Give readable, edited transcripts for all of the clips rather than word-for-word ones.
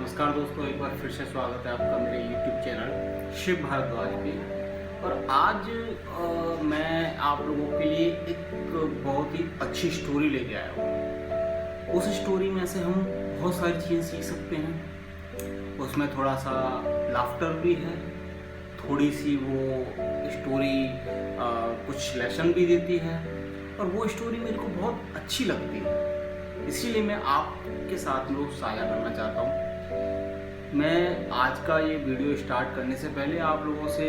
नमस्कार दोस्तों, एक बार फिर से स्वागत है आपका मेरे YouTube चैनल शिव भारद्वाज पे। और आज मैं आप लोगों के लिए एक बहुत ही अच्छी स्टोरी लेके आया हूँ। उस स्टोरी में से हम बहुत सारी चीज़ें सीख सकते हैं। उसमें थोड़ा सा लाफ्टर भी है, थोड़ी सी वो स्टोरी कुछ लेसन भी देती है, और वो स्टोरी मेरे को बहुत अच्छी लगती है, इसीलिए मैं आपके साथ में साझा करना चाहता हूँ। मैं आज का ये वीडियो स्टार्ट करने से पहले आप लोगों से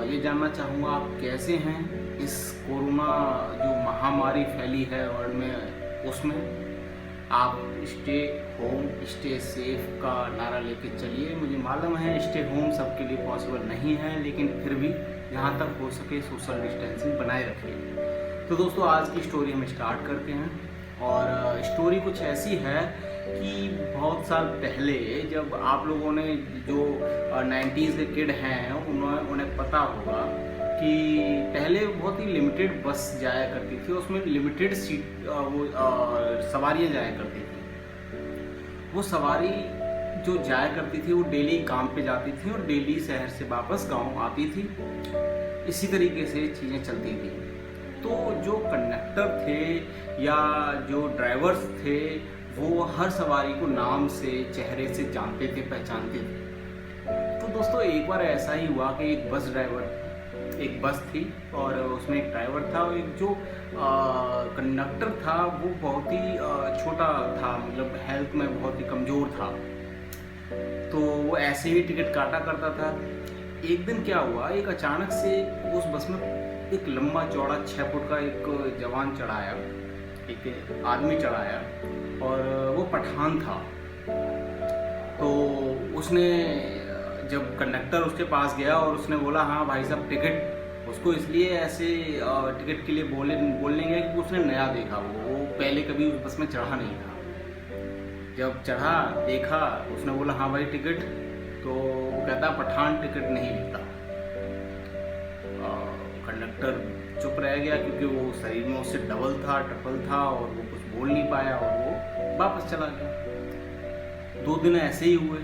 ये जानना चाहूँगा आप कैसे हैं। इस कोरोना जो महामारी फैली है वर्ल्ड में, उसमें आप स्टे होम स्टे सेफ का नारा लेके चलिए। मुझे मालूम है स्टे होम सबके लिए पॉसिबल नहीं है, लेकिन फिर भी जहाँ तक हो सके सोशल डिस्टेंसिंग बनाए रखिए। तो दोस्तों, आज की स्टोरी हम स्टार्ट करते हैं। और स्टोरी कुछ ऐसी है कि बहुत साल पहले जब आप लोगों ने जो 90s के किड हैं उन्हें पता होगा कि पहले बहुत ही लिमिटेड बस जाया करती थी, उसमें लिमिटेड सीट सवारियाँ जाया करती थी। वो सवारी जो जाया करती थी वो डेली काम पे जाती थी और डेली शहर से वापस गांव आती थी। इसी तरीके से चीज़ें चलती थी। तो जो कंडक्टर थे या जो ड्राइवर्स थे वो हर सवारी को नाम से चेहरे से जानते थे, पहचानते थे। तो दोस्तों, एक बार ऐसा ही हुआ कि एक बस थी और उसमें एक ड्राइवर था और एक जो कंडक्टर था वो बहुत ही छोटा था, मतलब हेल्थ में बहुत ही कमज़ोर था। तो वो ऐसे ही टिकट काटा करता था। एक दिन क्या हुआ, एक अचानक से उस बस में एक लंबा चौड़ा 6 फुट का एक जवान चढ़ाया, एक आदमी चढ़ाया, और वो पठान था। तो उसने जब कंडक्टर उसके पास गया और उसने बोला हाँ भाई साहब टिकट, उसको इसलिए ऐसे टिकट के लिए बोलने गया कि उसने नया देखा, वो पहले कभी उस बस में चढ़ा नहीं था। जब चढ़ा देखा, उसने बोला हाँ भाई टिकट, तो वो कहता पठान टिकट नहीं लेता। कंडक्टर चुप रह गया क्योंकि वो शरीर में उससे डबल था, ट्रिपल था, और वो कुछ बोल नहीं पाया और वो वापस चला गया। 2 दिन ऐसे ही हुए।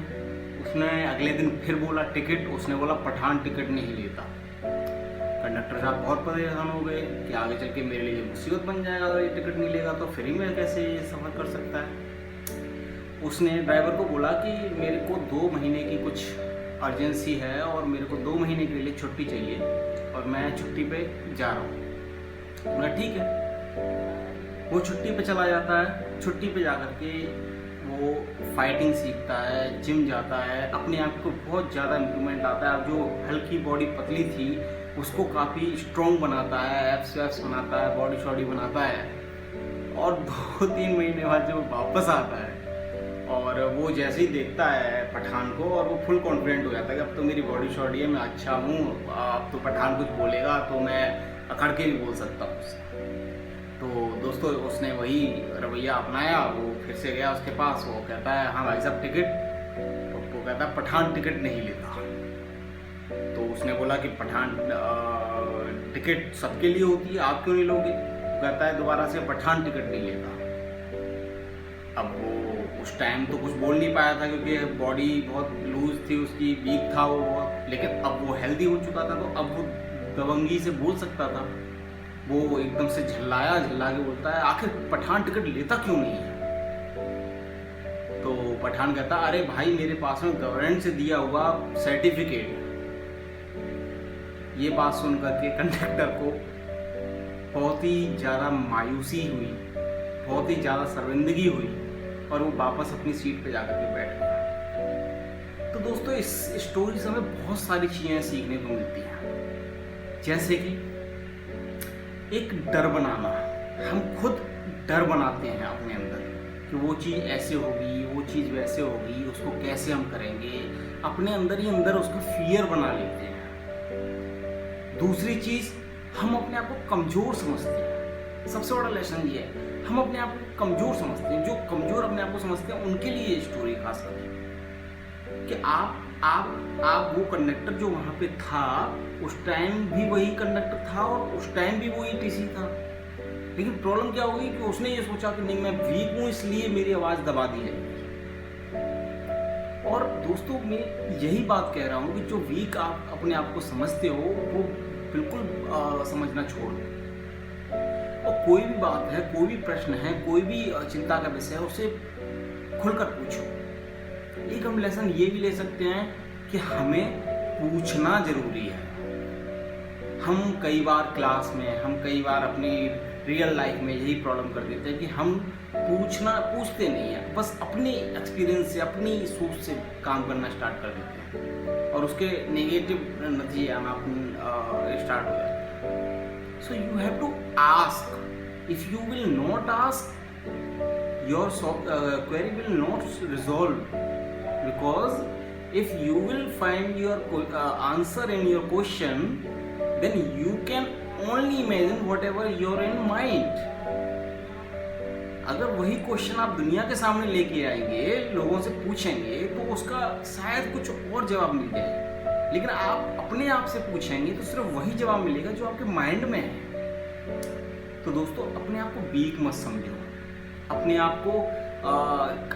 उसने अगले दिन फिर बोला टिकट, उसने बोला पठान टिकट नहीं लेता। कंडक्टर साहब बहुत परेशान हो गए कि आगे चल के मेरे लिए मुसीबत बन जाएगा, अगर ये टिकट नहीं लेगा तो फ्री में कैसे सफ़र कर सकता है। उसने ड्राइवर को बोला कि मेरे को 2 महीने की कुछ अर्जेंसी है और मेरे को 2 महीने के लिए छुट्टी चाहिए और मैं छुट्टी पे जा रहा हूँ। बोला ठीक है। वो छुट्टी पे चला जाता है। छुट्टी पे जा कर के वो फाइटिंग सीखता है, जिम जाता है, अपने आप को बहुत ज़्यादा इम्प्रूवमेंट आता है। जो हल्की बॉडी पतली थी उसको काफ़ी स्ट्रॉन्ग बनाता है, एब्स वैप्स बनाता है, बॉडी शॉडी बनाता है। और 2-3 महीने बाद जब वापस आता है और वो जैसे ही देखता है पठान को, और वो फुल कॉन्फिडेंट हो जाता है कि अब तो मेरी बॉडी शॉडी है, मैं अच्छा हूँ, अब तो पठान कुछ बोलेगा तो मैं अकड़ के भी बोल सकता हूँ उससे। तो दोस्तों, उसने वही रवैया अपनाया। वो फिर से गया उसके पास, वो कहता है हाँ भाई साहब टिकट, तो वो कहता है पठान टिकट नहीं लेता। तो उसने बोला कि पठान टिकट सबके लिए होती है, आप क्यों नहीं लोगे? वो कहता है दोबारा से पठान टिकट नहीं लेता। अब वो उस टाइम तो कुछ बोल नहीं पाया था क्योंकि बॉडी बहुत लूज थी उसकी, वीक था वो बहुत, लेकिन अब वो हेल्दी हो चुका था तो अब वो दबंगी से बोल सकता था। वो एकदम से झल्ला के बोलता है आखिर पठान टिकट लेता क्यों नहीं है? तो पठान कहता अरे भाई, मेरे पास में गवर्नमेंट से दिया हुआ सर्टिफिकेट। ये बात सुन करके कंडक्टर को बहुत ही ज़्यादा मायूसी हुई, बहुत ही ज़्यादा शर्मिंदगी हुई, और वो वापस अपनी सीट पे जाकर के बैठ गया। तो दोस्तों, इस स्टोरी से हमें बहुत सारी चीज़ें सीखने को मिलती हैं, जैसे कि एक डर बनाना। हम खुद डर बनाते हैं अपने अंदर कि वो चीज़ ऐसे होगी, वो चीज़ वैसे होगी, उसको कैसे हम करेंगे। अपने अंदर ही अंदर उसका फियर बना लेते हैं। दूसरी चीज़, हम अपने आप को कमज़ोर समझते हैं। सबसे बड़ा लेसन ये है, हम अपने आप को कमज़ोर समझते हैं। जो कमज़ोर अपने आप को समझते हैं उनके लिए ये स्टोरी खास कर कि आप वो कंडक्टर जो वहाँ पे था उस टाइम भी वही कंडक्टर था और उस टाइम भी वही टीसी था। लेकिन प्रॉब्लम क्या होगी कि उसने ये सोचा कि नहीं, मैं वीक हूँ इसलिए मेरी आवाज़ दबा दी जाएगी। और दोस्तों मैं यही बात कह रहा हूँ कि जो वीक आप अपने आप को समझते हो वो बिल्कुल समझना छोड़ दो। और कोई भी बात है, कोई भी प्रश्न है, कोई भी चिंता का विषय है, उसे खुलकर पूछो। एक हम लेसन ये भी ले सकते हैं कि हमें पूछना जरूरी है। हम कई बार क्लास में, हम कई बार अपनी रियल लाइफ में यही प्रॉब्लम कर देते हैं कि हम पूछते नहीं हैं, बस अपने एक्सपीरियंस से, अपनी सोच से काम करना स्टार्ट कर देते हैं और उसके नेगेटिव नतीजे आना स्टार्ट हो जाते हैं। So you have to ask. If you will not ask, your query will not resolve, because if you will find your answer in your question, then you can only imagine whatever you're in mind. अगर वही question आप दुनिया के सामने लेके आएंगे, लोगों से पूछेंगे, तो उसका शायद कुछ और जवाब मिल जाए, लेकिन आप अपने आप से पूछेंगे तो सिर्फ वही जवाब मिलेगा जो आपके माइंड में है। तो दोस्तों अपने आप को वीक मत समझो। अपने आप को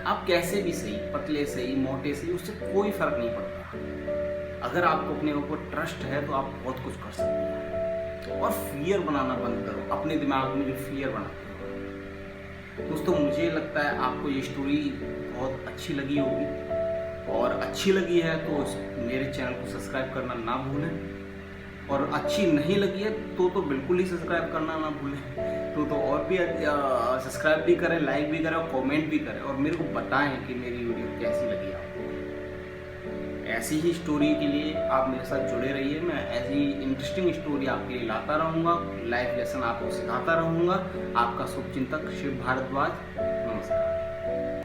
आप कैसे भी सही, पतले सही, मोटे सही, उससे कोई फर्क नहीं पड़ता। अगर आपको अपने ऊपर ट्रस्ट है तो आप बहुत कुछ कर सकते हैं। और फियर बनाना बंद करो, अपने दिमाग में जो फियर बनाते हो। दोस्तों मुझे लगता है आपको ये स्टोरी बहुत अच्छी लगी होगी, और अच्छी लगी है तो मेरे चैनल को सब्सक्राइब करना ना भूलें, और अच्छी नहीं लगी है तो बिल्कुल ही सब्सक्राइब करना ना भूलें। तो और भी सब्सक्राइब भी करें, लाइक भी करें और कमेंट भी करें, और मेरे को बताएं कि मेरी वीडियो कैसी लगी आपको। ऐसी ही स्टोरी के लिए आप मेरे साथ जुड़े रहिए। मैं ऐसी इंटरेस्टिंग स्टोरी आपके लिए लाता रहूँगा, लाइफ लेसन आपको सिखाता रहूँगा। आपका शुभचिंतक शिव भारद्वाज।